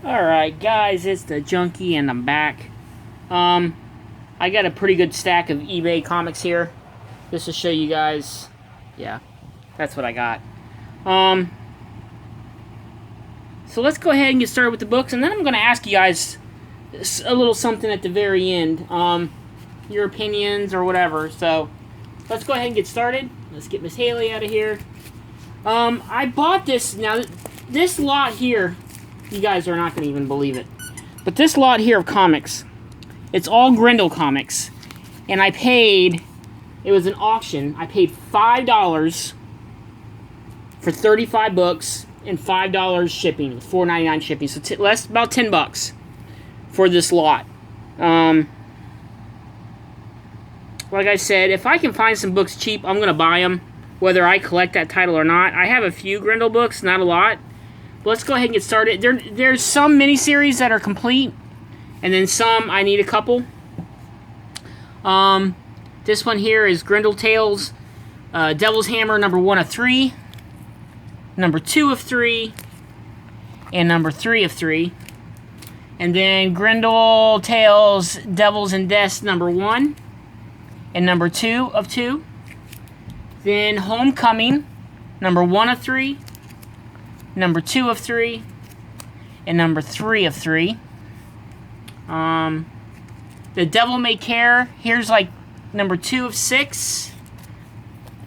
Alright guys, it's the Junkie and I'm back. I got a pretty good stack of eBay comics here. Just to show you guys. Yeah, that's what I got. So let's go ahead and get started with the books, and then I'm going to ask you guys a little something at the very end. Your opinions or whatever. So let's go ahead and get started. Let's get Miss Haley out of here. I bought this. Now, this lot here, you guys are not going to even believe it. But this lot here of comics, it's all Grendel comics. And I paid, it was an auction, I paid $5 for 35 books and $5 shipping, $4.99 shipping. So less, about $10 for this lot. Like I said, if I can find some books cheap, I'm going to buy them, whether I collect that title or not. I have a few Grendel books, not a lot. But let's go ahead and get started. There's some miniseries that are complete, and then some I need a couple. This one here is Grendel Tales, Devil's Hammer, number 1 of 3, number 2 of 3, and number 3 of 3. And then Grendel Tales, Devils and Deaths, number 1, and number 2 of 2. Then Homecoming, number 1 of 3, number 2 of 3, and number 3 of 3. The Devil May Care, here's like number 2 of 6,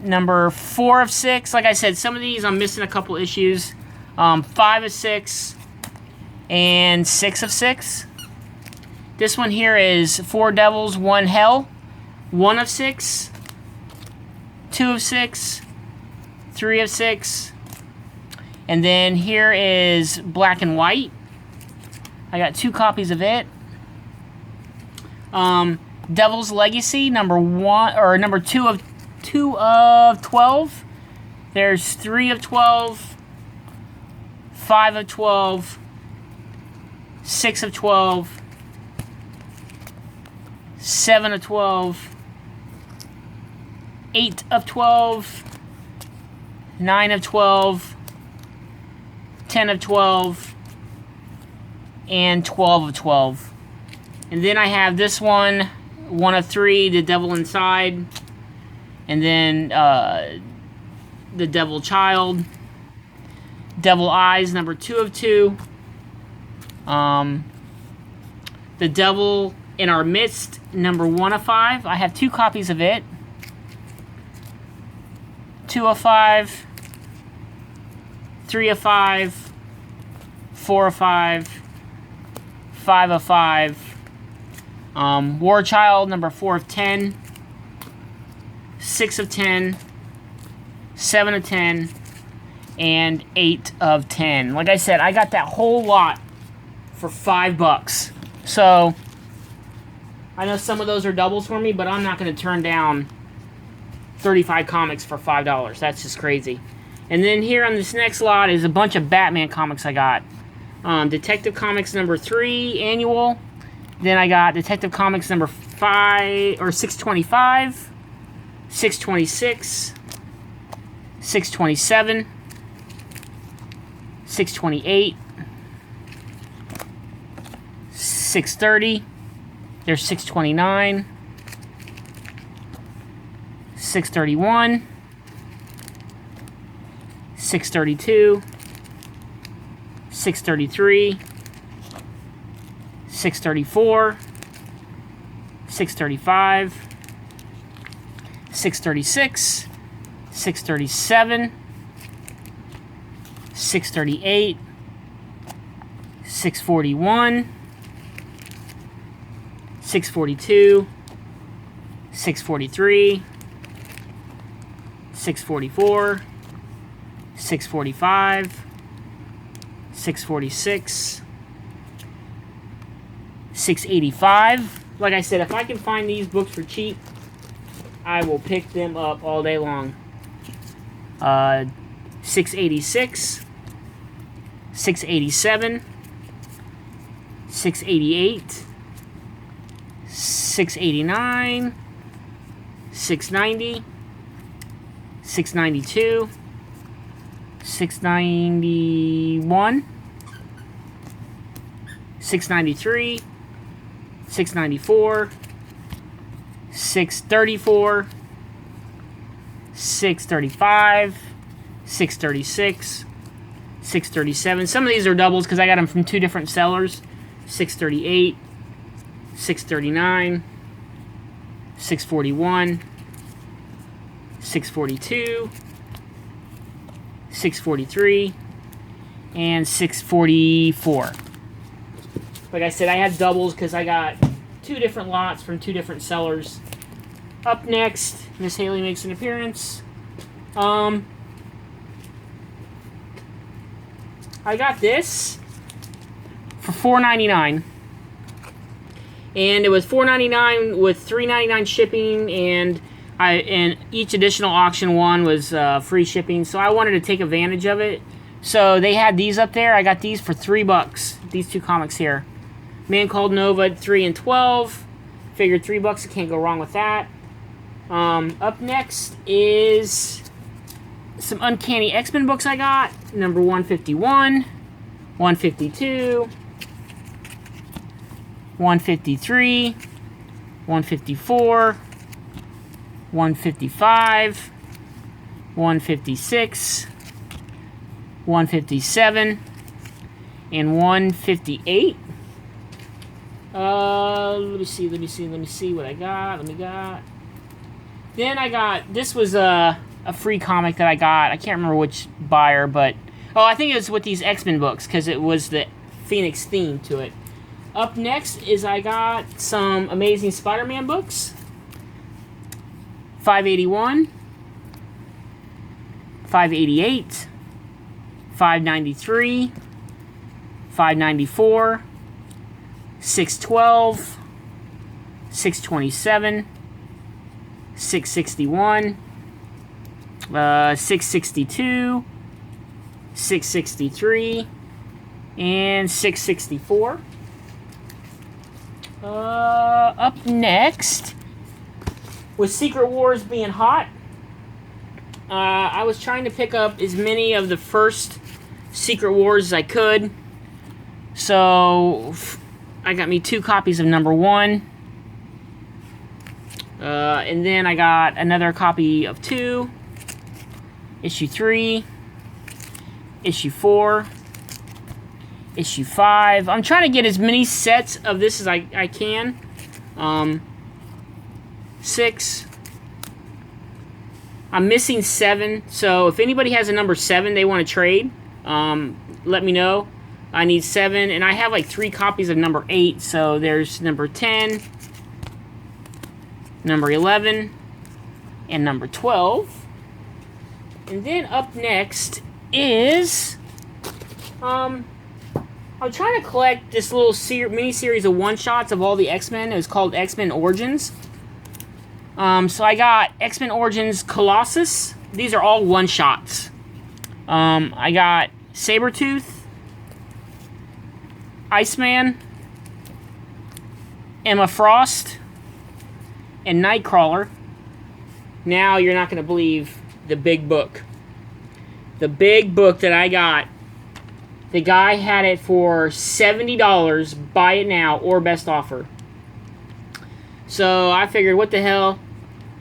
number 4 of 6. Like I said, some of these I'm missing a couple issues. 5 of 6, and 6 of 6. This one here is 4 Devils, 1 Hell, 1 of 6, 2 of 6, 3 of 6. And then here is Black and White. I got 2 copies of it. Devil's Legacy, number 1 or number 2 of 12. There's 3 of 12, 5 of 12, 6 of 12, 7 of 12, 8 of 12, 9 of 12, 10 of 12, and 12 of 12. And then I have this one, 1 of 3, The Devil Inside, and then The Devil Child, Devil Eyes, number 2 of 2, The Devil in Our Midst, number 1 of 5. I have 2 copies of it. 2 of 5, 3 of 5, 4 of 5, 5 of 5. War Child, number 4 of 10, 6 of 10, 7 of 10, and 8 of 10. Like I said, I got that whole lot for $5. So, I know some of those are doubles for me, but I'm not going to turn down 35 comics for $5. That's just crazy. And then here on this next lot is a bunch of Batman comics I got. Detective Comics number 3 annual. Then I got Detective Comics number 5 or 625, 626, 627, 628, 630. There's 629, 631, 632, 633, 634, 635, 636, 637, 638, 641, 642, 643, 644, 645, 646, 685. Like I said, if I can find these books for cheap, I will pick them up all day long. 686, 687, 688, 689, 690, 692, 691, 693, 694, 634, 635, 636, 637. Some of these are doubles because I got them from two different sellers. 638, 639, 641, 642, 643, and 644. Like I said, I have doubles because I got two different lots from two different sellers. Up next, Miss Haley makes an appearance. I got this for $4.99, and it was $4.99 with $3.99 shipping, and each additional auction one was free shipping. So I wanted to take advantage of it. So they had these up there. I got these for $3. These two comics here. Man Called Nova 3 and 12. Figured $3. I can't go wrong with that. Up next is some Uncanny X-Men books I got. Number 151, 152, 153, 154, 155, 156, 157, and 158. Let me see what I got. Then I got, this was a free comic that I got. I can't remember which buyer, but, oh, I think it was with these X-Men books, because it was the Phoenix theme to it. Up next is I got some Amazing Spider-Man books. 581, 588, 593, 594, 612, 627, 661, 662, 663, and 664. Up next, with Secret Wars being hot, I was trying to pick up as many of the first Secret Wars as I could. So I got me 2 copies of number 1. And then I got another copy of 2, issue 3, issue 4, issue 5. I'm trying to get as many sets of this as I can. 6. I'm missing 7, so if anybody has a number 7 they want to trade, let me know. I need 7, and I have like 3 copies of number 8, so there's number 10, number 11, and number 12. And then up next is, I'm trying to collect this little mini-series of one-shots of all the X-Men. It was called X-Men Origins. So I got X-Men Origins Colossus. These are all one-shots. I got Sabretooth, Iceman, Emma Frost, and Nightcrawler. Now you're not going to believe the big book. The big book that I got. The guy had it for $70. Buy it now or best offer. So I figured, what the hell?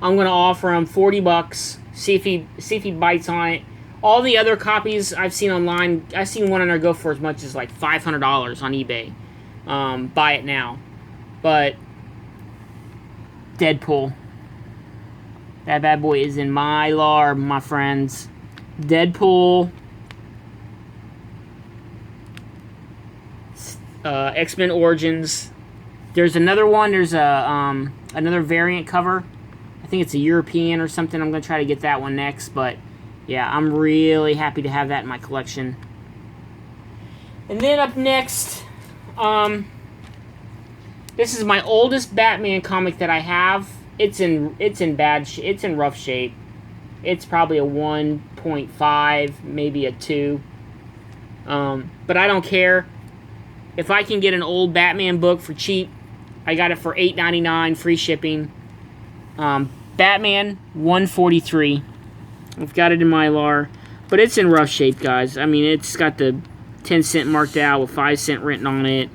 I'm going to offer him $40. See if he bites on it. All the other copies I've seen online, I've seen one on there go for as much as like $500 on eBay. Buy it now. But Deadpool. That bad boy is in my larb, my friends. Deadpool. X-Men Origins. There's another one. There's a another variant cover. I think it's a European or something. I'm going to try to get that one next. But, yeah, I'm really happy to have that in my collection. And then up next, this is my oldest Batman comic that I have. It's in rough shape. It's probably a 1.5, maybe a 2. But I don't care. If I can get an old Batman book for cheap, I got it for $8.99, free shipping. Batman 143. I've got it in Mylar, but it's in rough shape, guys. I mean, it's got the 10 cent marked out with 5 cent written on it.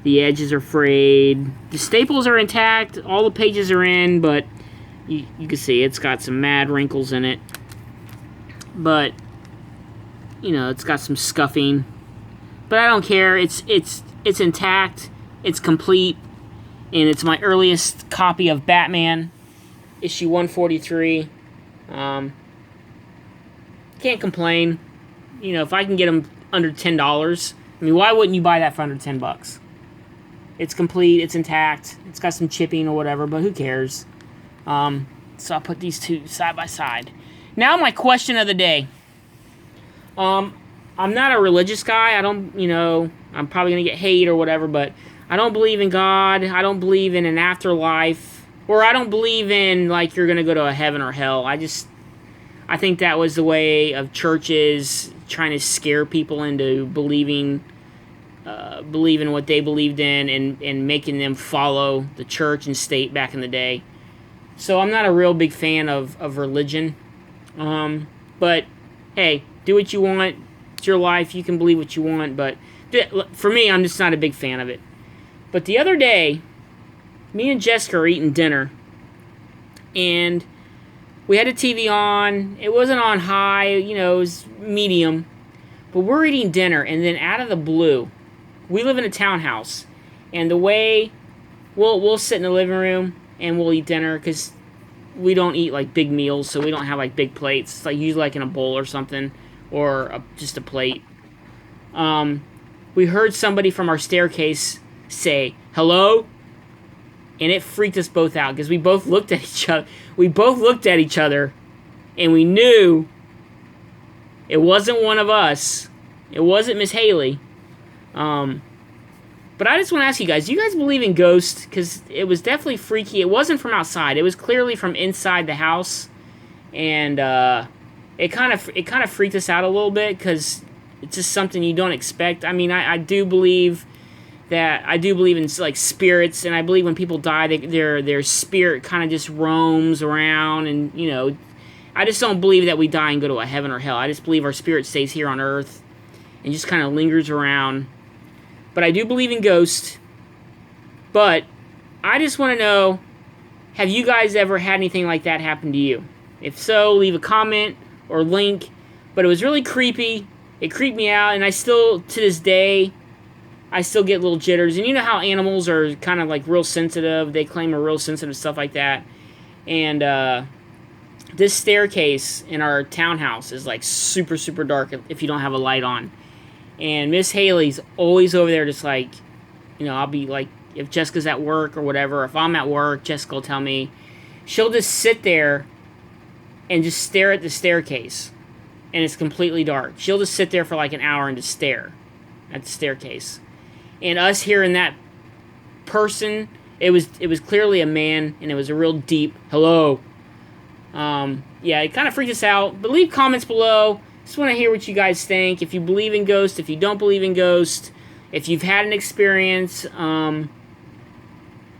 The edges are frayed. The staples are intact. All the pages are in, but you can see it's got some mad wrinkles in it. But, you know, it's got some scuffing. But I don't care. It's intact. It's complete. And it's my earliest copy of Batman, issue 143. Can't complain. You know, if I can get them under $10, I mean, why wouldn't you buy that for under $10? It's complete, it's intact, it's got some chipping or whatever, but who cares? So I'll put these two side by side. Now my question of the day. I'm not a religious guy. I don't, you know, I'm probably going to get hate or whatever, but I don't believe in God. I don't believe in an afterlife. Or I don't believe in, like, you're going to go to a heaven or hell. I think that was the way of churches trying to scare people into believing what they believed in and making them follow the church and state back in the day. So I'm not a real big fan of religion. But, hey, do what you want. It's your life. You can believe what you want. But for me, I'm just not a big fan of it. But the other day, me and Jessica are eating dinner. And we had a TV on. It wasn't on high. You know, it was medium. But we're eating dinner. And then out of the blue, we live in a townhouse. And the way we'll sit in the living room and we'll eat dinner because we don't eat like big meals, so we don't have like big plates. It's like usually like in a bowl or something, or just a plate. We heard somebody from our staircase say hello, and it freaked us both out because we both looked at each other. And we knew it wasn't one of us. It wasn't Miss Haley. But I just want to ask you guys, do you guys believe in ghosts? Because it was definitely freaky. It wasn't from outside. It was clearly from inside the house. And it kind of freaked us out a little bit because it's just something you don't expect. I mean, I do believe in like spirits, and I believe when people die, their spirit kind of just roams around, and you know, I just don't believe that we die and go to a heaven or hell. I just believe our spirit stays here on earth and just kind of lingers around. But I do believe in ghosts. But I just want to know, have you guys ever had anything like that happen to you? If so, leave a comment or link. But it was really creepy. It creeped me out, and I still, to this day, I still get little jitters. And you know how animals are kind of like real sensitive. They claim are real sensitive, stuff like that. And this staircase in our townhouse is like super, super dark if you don't have a light on. And Miss Haley's always over there just like, you know, I'll be like, if Jessica's at work or whatever, if I'm at work, Jessica will tell me. She'll just sit there and just stare at the staircase. And it's completely dark. She'll just sit there for like an hour and just stare at the staircase. And us hearing that person, it was clearly a man, and it was a real deep hello. Yeah, it kind of freaked us out. But leave comments below. Just want to hear what you guys think. If you believe in ghosts, if you don't believe in ghosts, if you've had an experience.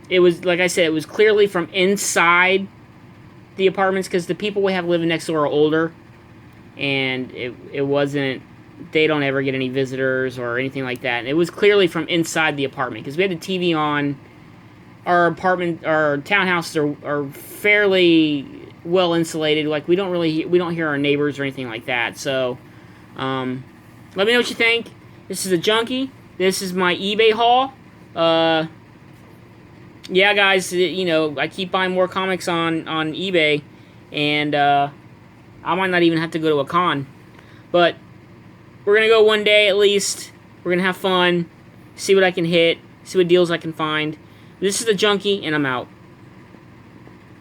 It was, like I said, it was clearly from inside the apartments because the people we have living next door are older. And it wasn't, they don't ever get any visitors or anything like that. And it was clearly from inside the apartment because we had the TV on. Our apartment, our townhouses are fairly well insulated. Like we don't hear our neighbors or anything like that. So, let me know what you think. This is a Junkie. This is my eBay haul. Yeah, guys, you know, I keep buying more comics on eBay, and I might not even have to go to a con, but we're gonna go one day at least. We're gonna have fun, see what I can hit, see what deals I can find. This is the Junkie, and I'm out.